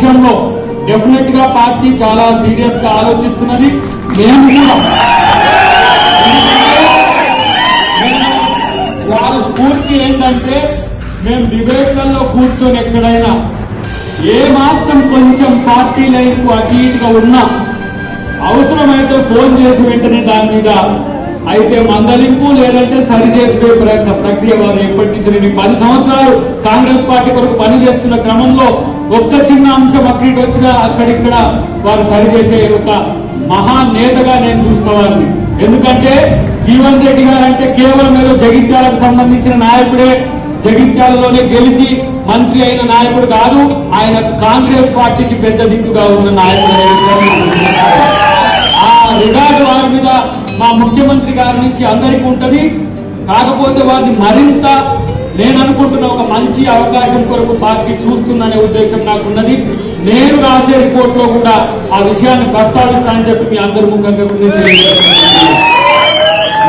విషయంలో డెఫినెట్ గా పార్టీ చాలా సీరియస్ గా ఆలోచిస్తున్నది. మేము కూడా వారి స్ఫూర్తి ఏంటంటే మేము డిబేట్లలో కూర్చొని ఎక్కడైనా ఏ మాత్రం కొంచెం పార్టీ లైన్ కు అటు ఇటుగా ఉన్నా అవసరమైతే ఫోన్ చేసి వెంటనే దాని మీద అయితే మందలింపు లేదంటే సరి చేసే ప్రక్రియ వారు ఎప్పటి నుంచి నేను 10 సంవత్సరాలు కాంగ్రెస్ పార్టీ కొరకు పనిచేస్తున్న క్రమంలో ఒక్క చిన్న అంశం అక్కడికి వచ్చినా అక్కడిక్కడ వారు సరి చేసే ఒక మహానేతగా నేను చూసిన వారిని. ఎందుకంటే జీవన్ రెడ్డి గారు అంటే కేవలం ఏదో జగిత్యాలకు సంబంధించిన నాయకుడే, జగిత్యాలలోనే గెలిచి మంత్రి అయిన నాయకుడు కాదు, ఆయన కాంగ్రెస్ పార్టీకి పెద్ద దిక్కుగా ఉన్న నాయకుడు. ఆ రికార్డు వారి మీద మా ముఖ్యమంత్రి గారి నుంచి అందరికీ ఉంటది. కాకపోతే వారిని మరింత నేను అనుకుంటున్న ఒక మంచి అవకాశం కొరకు పార్టీ చూస్తుందనే ఉద్దేశం నాకున్నది. నేను రాసే రిపోర్ట్ లో కూడా ఆ విషయాన్ని ప్రస్తావిస్తానని చెప్పి మీ అందరి ముఖంగా తెలియజేస్తున్నాను.